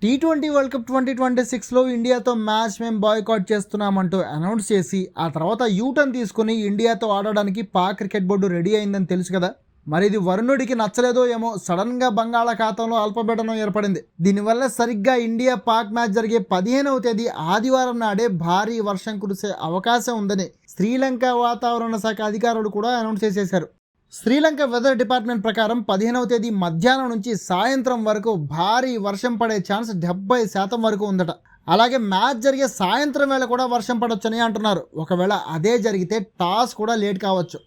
T20 world cup 2026లో ఇండియాతో match మేము boycott చేస్తున్నామంటూ announce చేసి ఆ తర్వాత యూటర్న్ తీసుకుని ఇండియాతో ఆడడానికి పాక్ క్రికెట్ బోర్డు రెడీ అయిందని తెలుసు కదా. మరి ఇది వరుణుడికి నచ్చలేదో ఏమో, సడన్గా బంగాళాఖాతంలో అల్పపీడనం ఏర్పడింది. దీనివల్ల సరిగ్గా ఇండియా పాక్ మ్యాచ్ జరిగే 15వ తేదీ ఆదివారం నాడే భారీ వర్షం కురిసే అవకాశం ఉందని శ్రీలంక వాతావరణ శాఖ అధికారులు కూడా అనౌన్స్ చేసేశారు. శ్రీలంక వెదర్ డిపార్ట్మెంట్ ప్రకారం 15వ తేదీ మధ్యాహ్నం నుంచి సాయంత్రం వరకు భారీ వర్షం పడే ఛాన్స్ 70% వరకు ఉందట. అలాగే మ్యాచ్ జరిగే సాయంత్రం వేళ కూడా వర్షం పడొచ్చని అంటున్నారు. ఒకవేళ అదే జరిగితే టాస్ కూడా లేట్ కావచ్చు.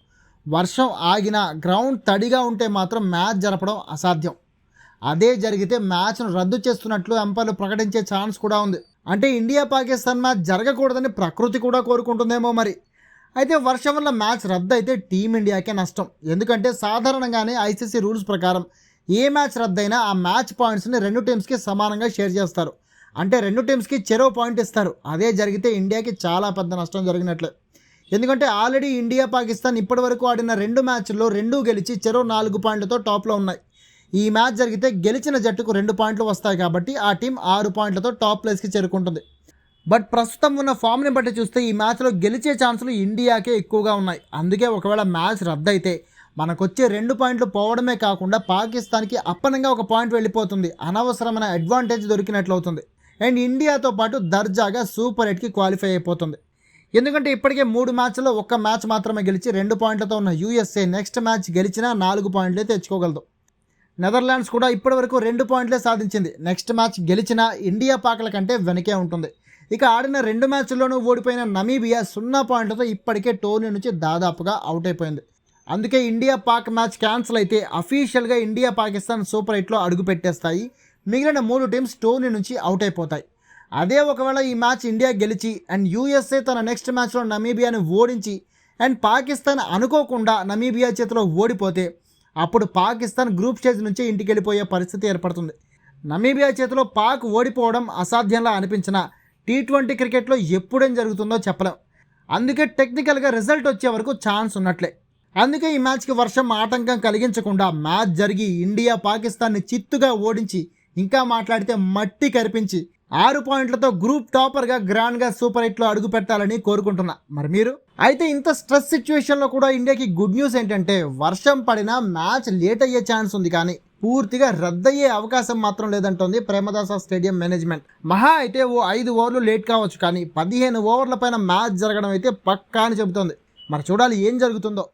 వర్షం ఆగినా గ్రౌండ్ తడిగా ఉంటే మాత్రం మ్యాచ్ జరపడం అసాధ్యం. అదే జరిగితే మ్యాచ్ను రద్దు చేస్తున్నట్లు అంపైర్లు ప్రకటించే ఛాన్స్ కూడా ఉంది. అంటే ఇండియా పాకిస్తాన్ మ్యాచ్ జరగకూడదని ప్రకృతి కూడా కోరుకుంటుందేమో మరి. అయితే వర్షం వల్ల మ్యాచ్ రద్దు అయితే టీమిండియాకే నష్టం. ఎందుకంటే సాధారణంగానే ఐసీసీ రూల్స్ ప్రకారం ఏ మ్యాచ్ రద్దయినా ఆ మ్యాచ్ పాయింట్స్ని రెండు టీమ్స్కి సమానంగా షేర్ చేస్తారు. అంటే రెండు టీమ్స్కి చెరో పాయింట్ ఇస్తారు. అదే జరిగితే ఇండియాకి చాలా పెద్ద నష్టం జరిగినట్లే. ఎందుకంటే ఆల్రెడీ ఇండియా పాకిస్తాన్ ఇప్పటి వరకు ఆడిన 2 మ్యాచ్ల్లో 2 గెలిచి చెరో 4 పాయింట్లతో టాప్లో ఉన్నాయి. ఈ మ్యాచ్ జరిగితే గెలిచిన జట్టుకు 2 పాయింట్లు వస్తాయి కాబట్టి ఆ టీం 6 పాయింట్లతో టాప్ ప్లేస్కి చేరుకుంటుంది. బట్ ప్రస్తుతం ఉన్న ఫామ్ని బట్టి చూస్తే ఈ మ్యాచ్లో గెలిచే ఛాన్సులు ఇండియాకే ఎక్కువగా ఉన్నాయి. అందుకే ఒకవేళ మ్యాచ్ రద్దయితే మనకొచ్చే 2 పాయింట్లు పోవడమే కాకుండా పాకిస్తాన్కి అప్పనంగా 1 పాయింట్ వెళ్ళిపోతుంది. అనవసరమైన అడ్వాంటేజ్ దొరికినట్లు అవుతుంది. అండ్ ఇండియాతో పాటు దర్జాగా సూపర్ 8కి క్వాలిఫై అయిపోతుంది. ఎందుకంటే ఇప్పటికే 3 మ్యాచ్ల్లో 1 మ్యాచ్ మాత్రమే గెలిచి 2 పాయింట్లతో ఉన్న యూఎస్ఏ నెక్స్ట్ మ్యాచ్ గెలిచినా 4 పాయింట్లే తెచ్చుకోగలదు. నెదర్లాండ్స్ కూడా ఇప్పటివరకు 2 పాయింట్లే సాధించింది. నెక్స్ట్ మ్యాచ్ గెలిచినా ఇండియా పాకల కంటే వెనకే ఉంటుంది. ఇక ఆడిన 2 మ్యాచ్ల్లోనూ ఓడిపోయిన నమీబియా 0 పాయింట్లతో ఇప్పటికే టోర్నీ నుంచి దాదాపుగా అవుట్ అయిపోయింది. అందుకే ఇండియా పాక్ మ్యాచ్ క్యాన్సిల్ అయితే అఫీషియల్గా ఇండియా పాకిస్తాన్ సూపర్ 8లో అడుగు పెట్టేస్తాయి. మిగిలిన 3 టీమ్స్ టోర్నీ నుంచి అవుట్ అయిపోతాయి. అదే ఒకవేళ ఈ మ్యాచ్ ఇండియా గెలిచి అండ్ యూఎస్ఏ తన నెక్స్ట్ మ్యాచ్లో నమీబియాని ఓడించి అండ్ పాకిస్తాన్ అనుకోకుండా నమీబియా చేతిలో ఓడిపోతే అప్పుడు పాకిస్తాన్ గ్రూప్ స్టేజ్ నుంచి ఇంటికి వెళ్ళిపోయే పరిస్థితి ఏర్పడుతుంది. నమీబియా చేతిలో పాక్ ఓడిపోవడం అసాధ్యంలా అనిపించినా టీ20 క్రికెట్లో ఎప్పుడేం జరుగుతుందో చెప్పలేం. అందుకే టెక్నికల్గా రిజల్ట్ వచ్చే వరకు ఛాన్స్ ఉన్నట్లే. అందుకే ఈ మ్యాచ్కి వర్షం ఆటంకం కలిగించకుండా మ్యాచ్ జరిగి ఇండియా పాకిస్తాన్ని చిత్తుగా ఓడించి, ఇంకా మాట్లాడితే మట్టి కరిపించి 6 పాయింట్లతో గ్రూప్ టాపర్గా గ్రాండ్గా సూపర్ 8లో అడుగు పెట్టాలని కోరుకుంటున్నా. మరి మీరు అయితే ఇంత స్ట్రెస్ సిచ్యువేషన్లో కూడా ఇండియాకి గుడ్ న్యూస్ ఏంటంటే వర్షం పడినా మ్యాచ్ లేట్ అయ్యే ఛాన్స్ ఉంది, కానీ పూర్తిగా రద్దయ్యే అవకాశం మాత్రం లేదంటోంది ప్రేమదాస స్టేడియం మేనేజ్మెంట్. మహా అయితే ఓ 5 ఓవర్లు లేట్ కావచ్చు, కానీ 15 ఓవర్ల పైన మ్యాచ్ జరగడం అయితే పక్కా అని చెబుతోంది. మరి చూడాలి ఏం జరుగుతుందో.